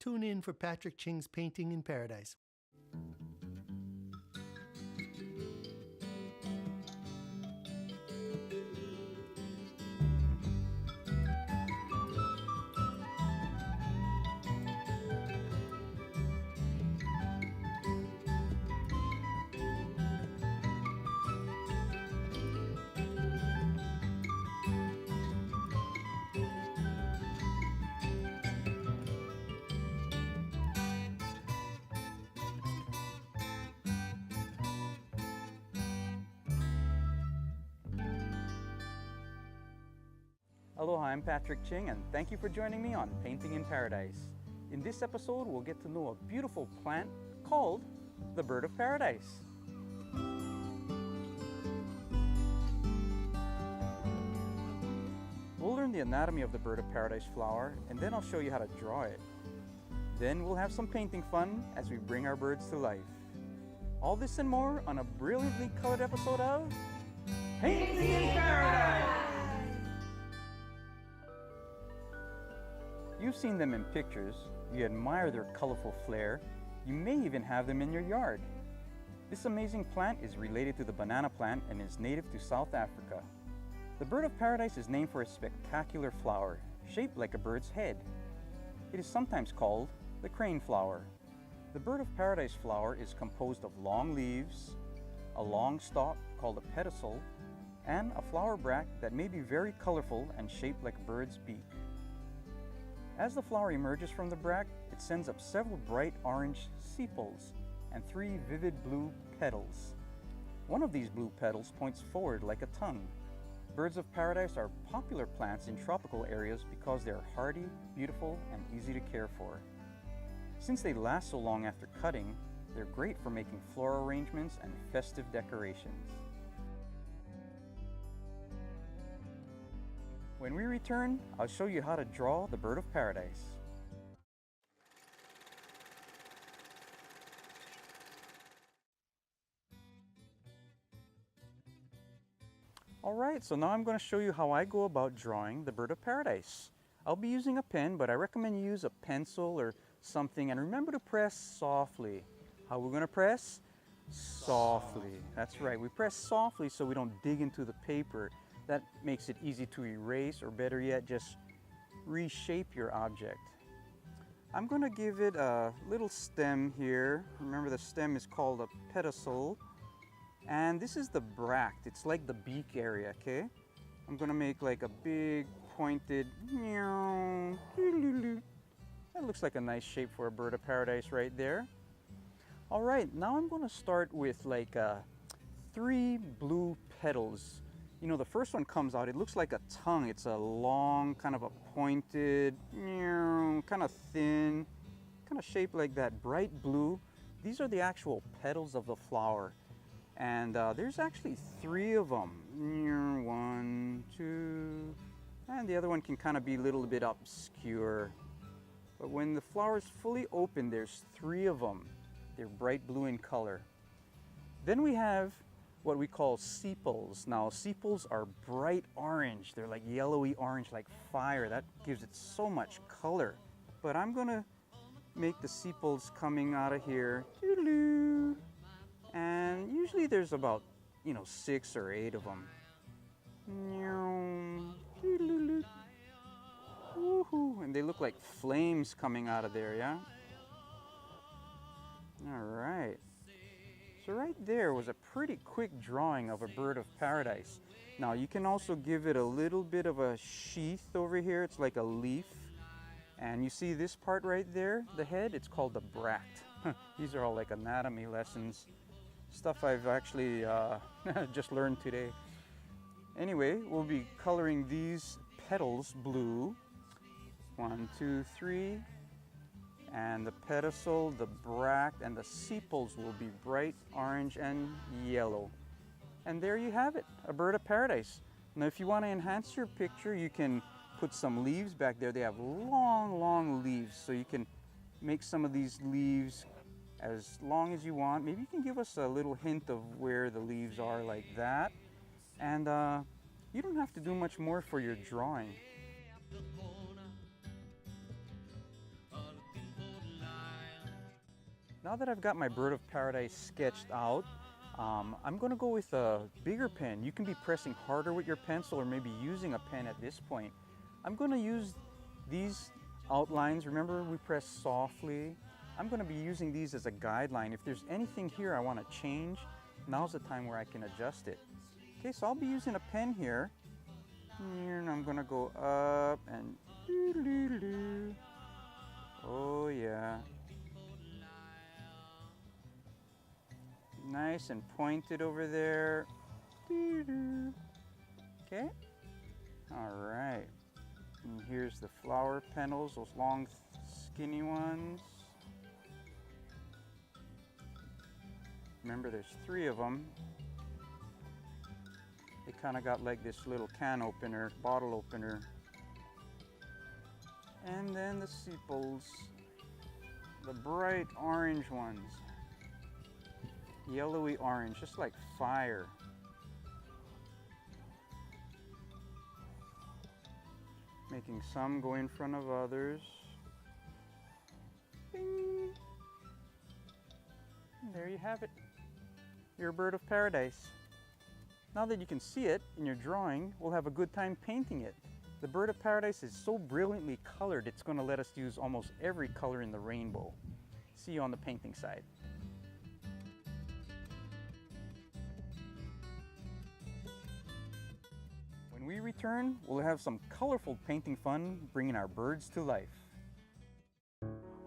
Tune in for Patrick Ching's Painting in Paradise. Aloha, I'm Patrick Ching, and thank you for joining me on Painting in Paradise. In this episode, we'll get to know a beautiful plant called the bird of paradise. We'll learn the anatomy of the bird of paradise flower, and then I'll show you how to draw it. Then we'll have some painting fun as we bring our birds to life. All this and more on a brilliantly colored episode of Painting in Paradise! You've seen them in pictures, you admire their colorful flair, you may even have them in your yard. This amazing plant is related to the banana plant and is native to South Africa. The bird of paradise is named for a spectacular flower, shaped like a bird's head. It is sometimes called the crane flower. The bird of paradise flower is composed of long leaves, a long stalk called a pedicel, and a flower bract that may be very colorful and shaped like a bird's beak. As the flower emerges from the bract, it sends up several bright orange sepals and 3 vivid blue petals. One of these blue petals points forward like a tongue. Birds of paradise are popular plants in tropical areas because they are hardy, beautiful, and easy to care for. Since they last so long after cutting, they're great for making floral arrangements and festive decorations. When we return, I'll show you how to draw the bird of paradise. Alright, so now I'm going to show you how I go about drawing the bird of paradise. I'll be using a pen, but I recommend you use a pencil or something, and remember to press softly. How we're going to press? Softly. That's right, we press softly so we don't dig into the paper. That makes it easy to erase, or better yet, just reshape your object. I'm going to give it a little stem here. Remember, the stem is called a pedicel. And this is the bract. It's like the beak area, okay? I'm going to make like a big pointed meow. That looks like a nice shape for a bird of paradise right there. All right, now I'm going to start with like 3 blue petals. You know, the first one comes out, it looks like a tongue. It's a long, kind of a pointed, kind of thin, kind of shaped like that, bright blue. These are the actual petals of the flower. And there's actually 3 of them. 1, 2, and the other one can kind of be a little bit obscure. But when the flower is fully open, there's 3 of them. They're bright blue in color. Then we have what we call sepals. Now, sepals are bright orange. They're like yellowy orange, like fire. That gives it so much color. But I'm gonna make the sepals coming out of here. And usually there's about, 6 or 8 of them. And they look like flames coming out of there, yeah? All right. So right there was a pretty quick drawing of a bird of paradise. Now you can also give it a little bit of a sheath over here. It's like a leaf. And you see this part right there, the head, it's called the bract. These are all like anatomy lessons. Stuff I've actually just learned today. Anyway, we'll be coloring these petals blue. 1, 2, 3. And the pedicel, the bract, and the sepals will be bright orange and yellow. And there you have it, a bird of paradise. Now if you want to enhance your picture, you can put some leaves back there. They have long, long leaves, so you can make some of these leaves as long as you want. Maybe you can give us a little hint of where the leaves are, like that. And you don't have to do much more for your drawing. Now that I've got my bird of paradise sketched out, I'm going to go with a bigger pen. You can be pressing harder with your pencil or maybe using a pen at this point. I'm going to use these outlines. Remember, we press softly. I'm going to be using these as a guideline. If there's anything here I want to change, now's the time where I can adjust it. Okay, so I'll be using a pen here. And I'm going to go up and doo-doo-doo-doo. Oh yeah. Nice and pointed over there. Doo-doo. Okay. All right. And here's the flower petals, those long, skinny ones. Remember, there's 3 of them. They kind of got like this little can opener, bottle opener. And then the sepals, the bright orange ones. Yellowy orange, just like fire. Making some go in front of others. Bing. And there you have it. Your bird of paradise. Now that you can see it in your drawing, we'll have a good time painting it. The bird of paradise is so brilliantly colored, it's going to let us use almost every color in the rainbow. See you on the painting side. When we return, we'll have some colorful painting fun, bringing our birds to life.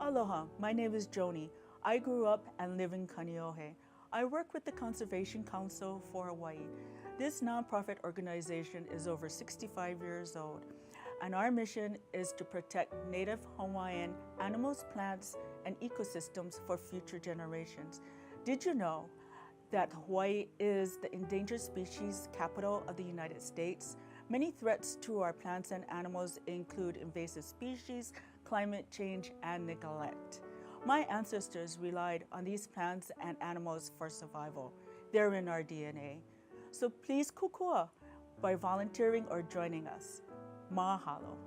Aloha, my name is Joni. I grew up and live in Kaneohe. I work with the Conservation Council for Hawaii. This nonprofit organization is over 65 years old, and our mission is to protect Native Hawaiian animals, plants, and ecosystems for future generations. Did you know that Hawaii is the endangered species capital of the United States? Many threats to our plants and animals include invasive species, climate change, and neglect. My ancestors relied on these plants and animals for survival. They're in our DNA. So please kukua by volunteering or joining us. Mahalo.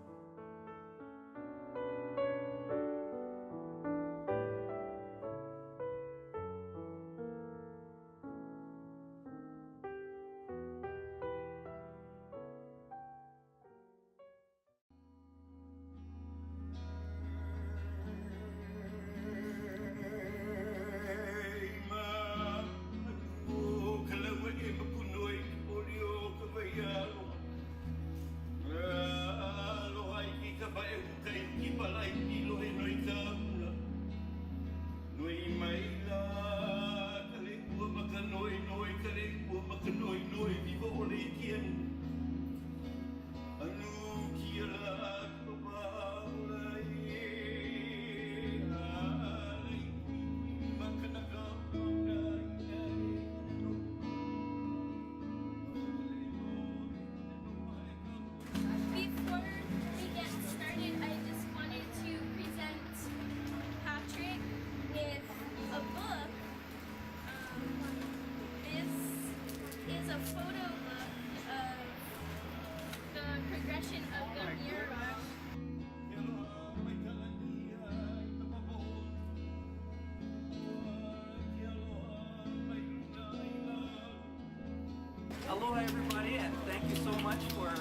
Before we get started, I just wanted to present Patrick with a book. This is a photo book of the progression of the mural. Aloha everybody, and thank you so much for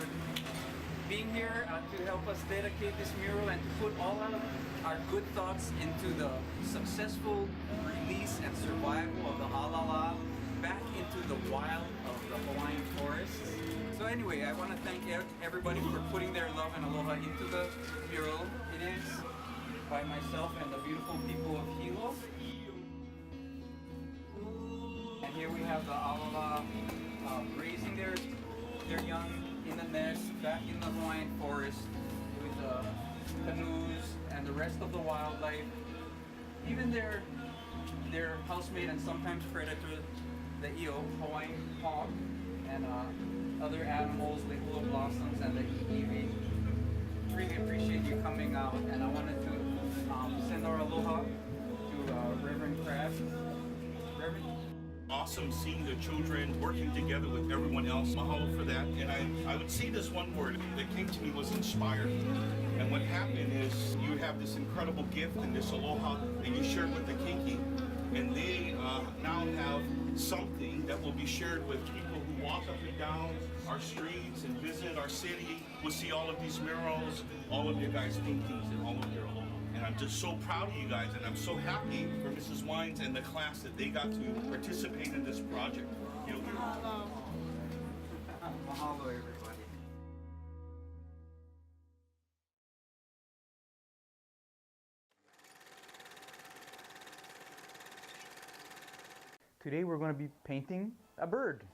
being here to help us dedicate this mural and to put all of our good thoughts into the successful release and survival of the halala back into the wild of the Hawaiian forests. So anyway, I want to thank everybody for putting their love and aloha into the mural. It is by myself and the beautiful people of Hilo. And here we have the aloha raising their young in the nest back in the Hawaiian forest with the canoes and the rest of the wildlife. Even their housemate and sometimes predator, the io, Hawaiian hawk, and other animals, the hula blossoms and the i'iwi. Really appreciate you coming out, and I wanted to send our aloha to Reverend Krabs. Reverend? Awesome seeing the children working together with everyone else. Mahalo for that. And I would say this one word that came to me was inspired. And what happened is you have this incredible gift and this aloha that you shared with the Kinki, and they now have something that will be shared with people who walk up and down our streets and visit our city. Will see all of these murals, all of your guys' paintings, and all of your aloha. And I'm just so proud of you guys, and I'm so happy for Mrs. Wines and the class that they got to participate in this project. You know, Mahalo, everybody. Today we're going to be painting a bird,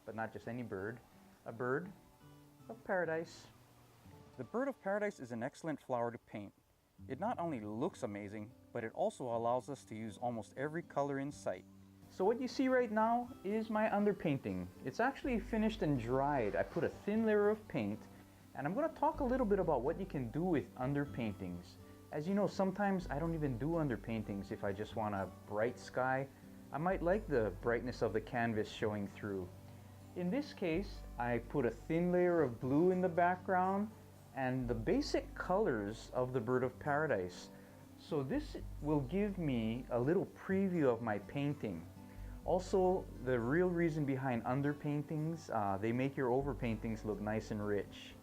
but not just any bird, a bird of paradise. The bird of paradise is an excellent flower to paint. It not only looks amazing, but it also allows us to use almost every color in sight. So what you see right now is my underpainting. It's actually finished and dried. I put a thin layer of paint, and I'm going to talk a little bit about what you can do with underpaintings. As you know, sometimes I don't even do underpaintings if I just want a bright sky. I might like the brightness of the canvas showing through. In this case, I put a thin layer of blue in the background and the basic colors of the bird of paradise. So this will give me a little preview of my painting. Also, the real reason behind underpaintings, they make your overpaintings look nice and rich.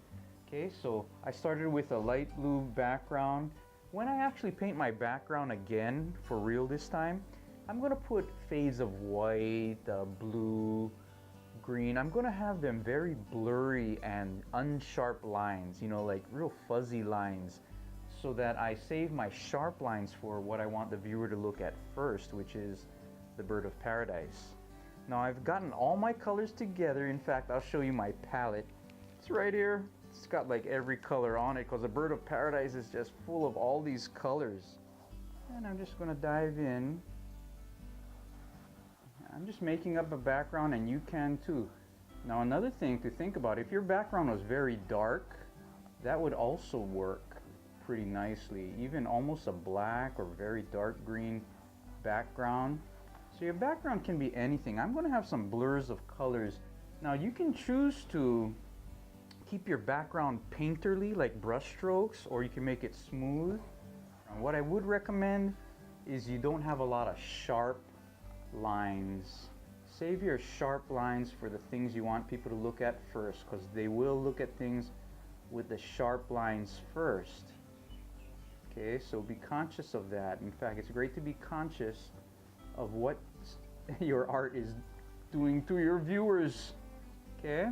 Okay, so I started with a light blue background. When I actually paint my background again for real this time, I'm going to put fades of white, blue, green. I'm going to have them very blurry and unsharp lines, you know, like real fuzzy lines, so that I save my sharp lines for what I want the viewer to look at first, which is the bird of paradise. Now I've gotten all my colors together. In fact, I'll show you my palette. It's right here. It's got like every color on it because the bird of paradise is just full of all these colors. And I'm just going to dive in. I'm just making up a background, and you can too. Now another thing to think about, if your background was very dark, that would also work pretty nicely. Even almost a black or very dark green background. So your background can be anything. I'm going to have some blurs of colors. Now you can choose to keep your background painterly, like brush strokes, or you can make it smooth. And what I would recommend is you don't have a lot of sharp lines. Save your sharp lines for the things you want people to look at first, because they will look at things with the sharp lines first. Okay, so be conscious of that. In fact, it's great to be conscious of what your art is doing to your viewers. Okay?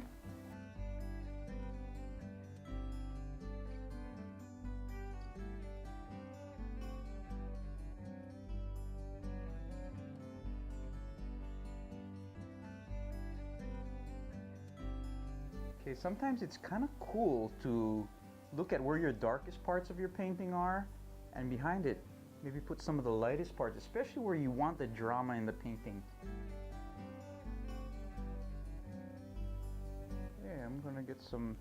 Okay, sometimes it's kind of cool to look at where your darkest parts of your painting are, and behind it, maybe put some of the lightest parts, especially where you want the drama in the painting. Okay, I'm gonna get some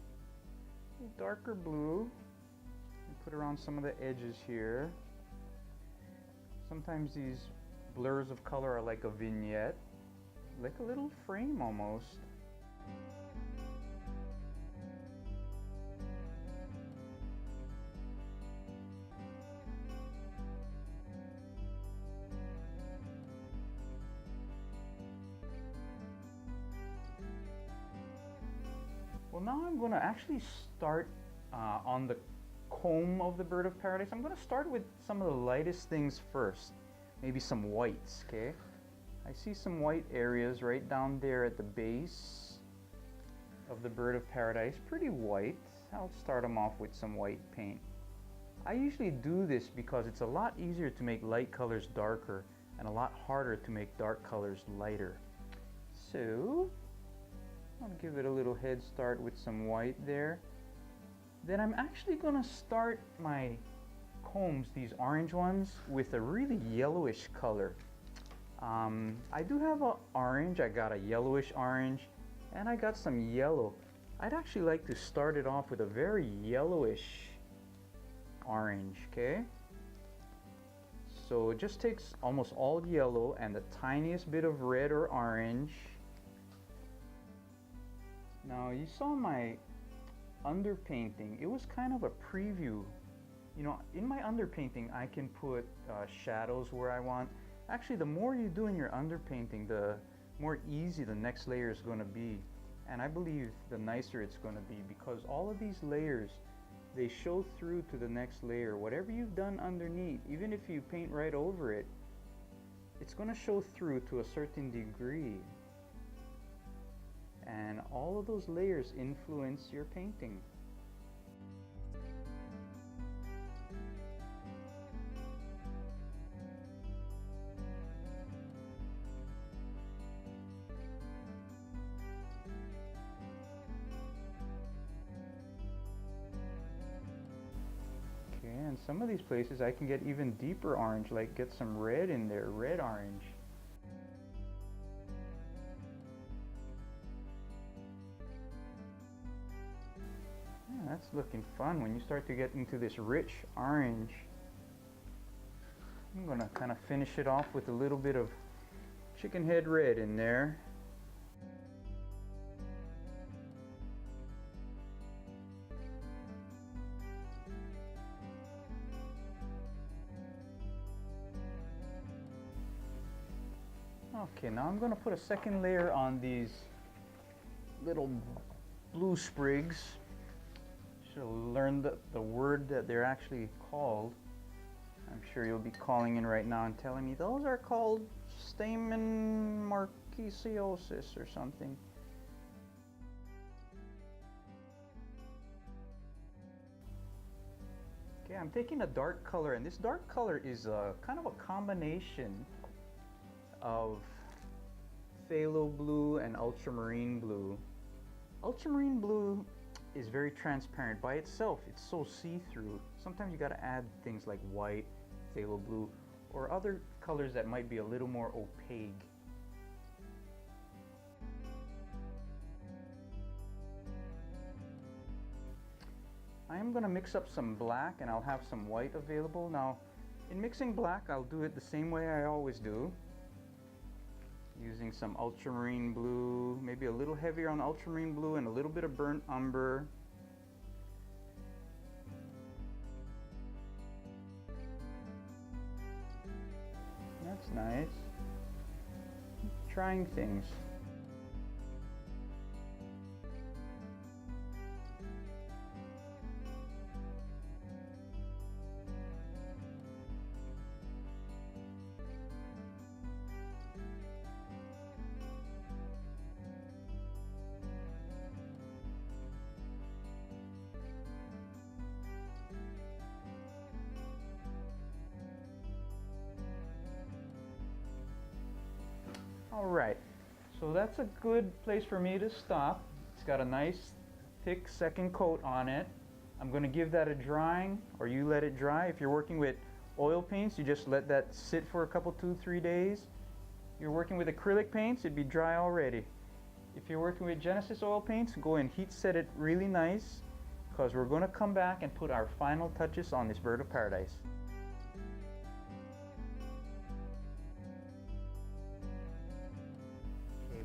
darker blue and put around some of the edges here. Sometimes these blurs of color are like a vignette, like a little frame almost. Well, now I'm going to actually start on the comb of the bird of paradise. I'm going to start with some of the lightest things first. Maybe some whites, okay? I see some white areas right down there at the base of the bird of paradise. Pretty white. I'll start them off with some white paint. I usually do this because it's a lot easier to make light colors darker and a lot harder to make dark colors lighter. So I'll give it a little head start with some white there. Then I'm actually going to start my combs, these orange ones, with a really yellowish color. I do have an orange. I got a yellowish orange, and I got some yellow. I'd actually like to start it off with a very yellowish orange, okay? So it just takes almost all yellow and the tiniest bit of red or orange. Now you saw my underpainting, it was kind of a preview. You know, in my underpainting, I can put shadows where I want. Actually, the more you do in your underpainting, the more easy the next layer is going to be. And I believe the nicer it's going to be, because all of these layers, they show through to the next layer. Whatever you've done underneath, even if you paint right over it, it's going to show through to a certain degree. And all of those layers influence your painting. Okay, and some of these places I can get even deeper orange, like get some red in there, red orange. Yeah, that's looking fun when you start to get into this rich orange. I'm gonna kind of finish it off with a little bit of chicken head red in there. Okay, now I'm going to put a second layer on these little blue sprigs. Should learn the word that they're actually called. I'm sure you'll be calling in right now and telling me those are called stamen marquisiosis or something. Okay, I'm taking a dark color, and this dark color is kind of a combination of phthalo blue and ultramarine blue. Ultramarine blue is very transparent by itself. It's so see-through. Sometimes you got to add things like white, phthalo blue, or other colors that might be a little more opaque. I am going to mix up some black, and I'll have some white available. Now, in mixing black, I'll do it the same way I always do, using some ultramarine blue, maybe a little heavier on ultramarine blue and a little bit of burnt umber. That's nice. Trying things. All right, so that's a good place for me to stop. It's got a nice thick second coat on it. I'm going to give that a drying, or you let it dry. If you're working with oil paints, you just let that sit for a couple, 2-3 days. You're working with acrylic paints, it'd be dry already. If you're working with Genesis oil paints, go and heat set it really nice, because we're going to come back and put our final touches on this bird of paradise.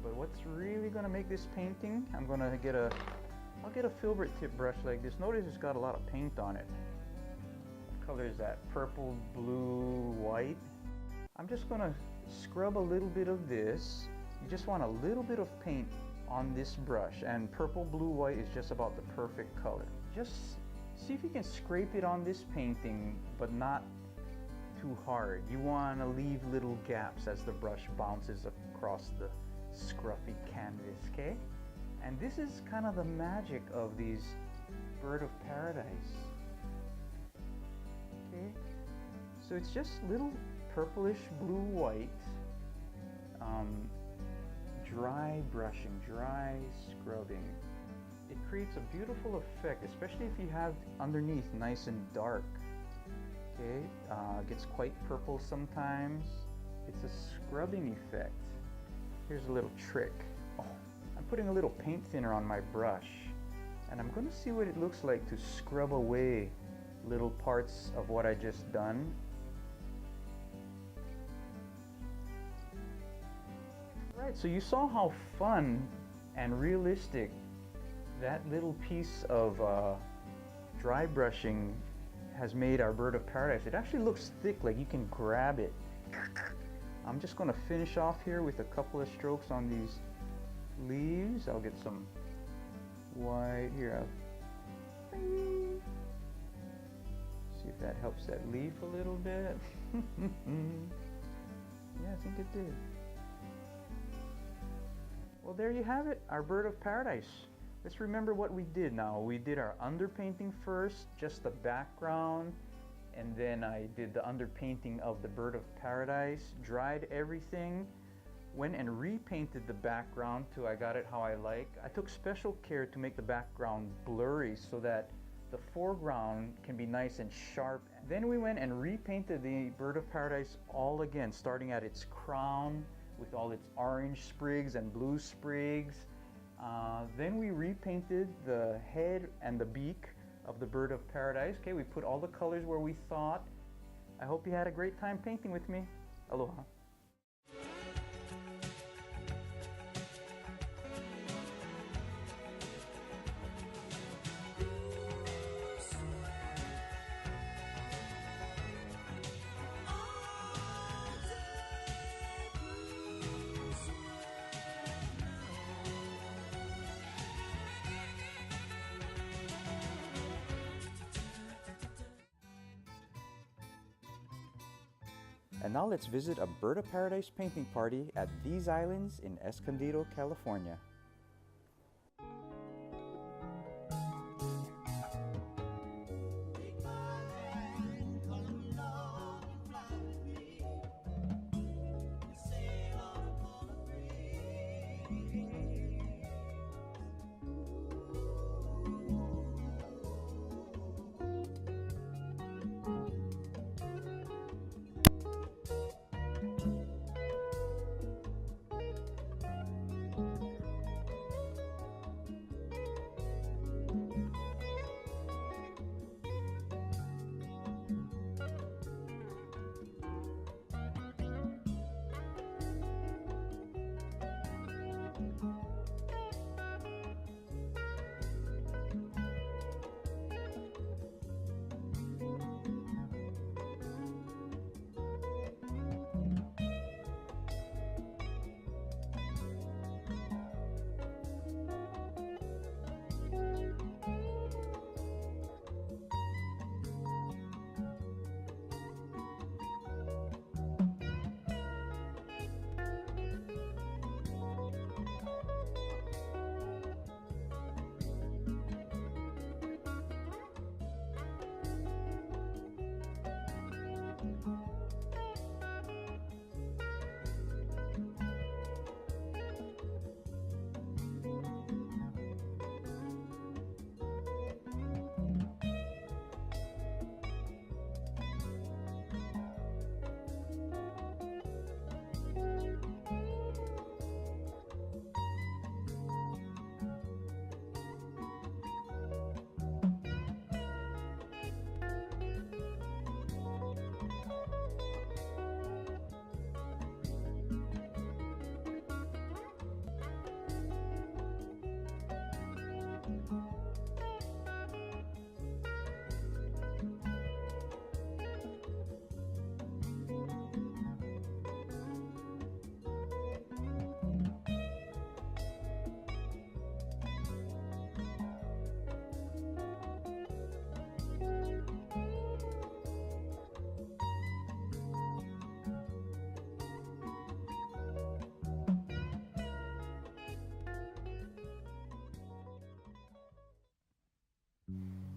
But what's really going to make this painting, I'm going to I'll get a filbert tip brush like this. Notice it's got a lot of paint on it. What color is that? Purple, blue, white. I'm just going to scrub a little bit of this. You just want a little bit of paint on this brush, and purple, blue, white is just about the perfect color. Just see if you can scrape it on this painting, but not too hard. You want to leave little gaps as the brush bounces across the scruffy canvas, okay? And this is kind of the magic of these bird of paradise. Okay, so it's just little purplish blue white, dry brushing, dry scrubbing. It creates a beautiful effect, especially if you have underneath nice and dark. Okay, gets quite purple sometimes. It's a scrubbing effect. Here's a little trick. Oh, I'm putting a little paint thinner on my brush, and I'm going to see what it looks like to scrub away little parts of what I just done. Right, so you saw how fun and realistic That little piece of dry brushing has made our bird of paradise. It actually looks thick, like you can grab it. I'm just going to finish off here with a couple of strokes on these leaves. I'll get some white here. See if that helps that leaf a little bit. Yeah, I think it did. Well, there you have it, our bird of paradise. Let's remember what we did now. We did our underpainting first, just the background, and then I did the underpainting of the bird of paradise, dried everything, went and repainted the background till I got it how I like. I took special care to make the background blurry so that the foreground can be nice and sharp. Then we went and repainted the bird of paradise all again, starting at its crown with all its orange sprigs and blue sprigs. Then we repainted the head and the beak of the bird of paradise. Okay, we put all the colors where we thought. I hope you had a great time painting with me. Aloha. And now let's visit a bird of paradise painting party at these islands in Escondido, California.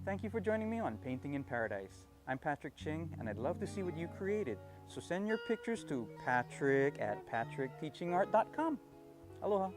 Thank you for joining me on Painting in Paradise. I'm Patrick Ching, and I'd love to see what you created. So send your pictures to patrick@patrickteachingart.com. Aloha.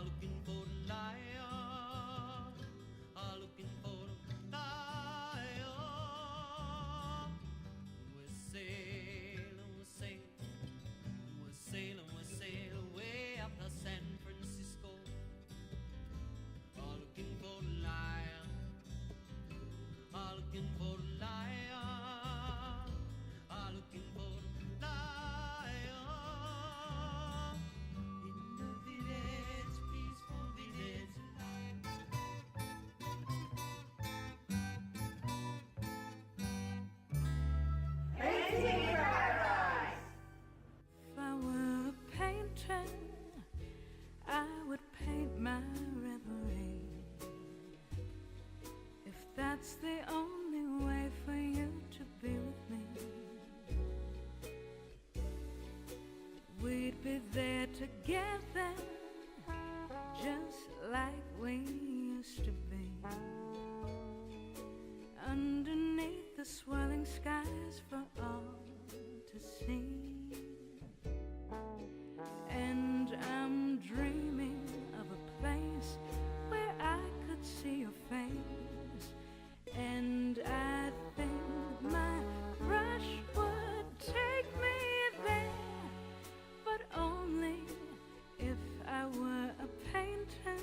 looking for the lion, looking for the lion. We're sailing, we're sailing, we're sailing, we're sailing way up to San Francisco. Looking for the lion, looking for the lion, looking for the lion. In the village, peaceful village. If I were a painter, I would paint my reverie. If that's the only way for you to be with me, we'd be there together, just like we used to be. Underneath the swirling skies for all to see. And I'm dreaming of a place where I could see your face. And I think my brush would take me there, but only if I were a painter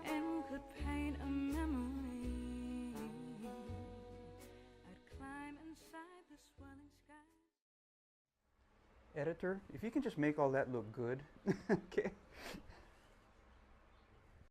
and could paint a memory. I'd climb inside the swirling skies. Editor, if you can just make all that look good, okay?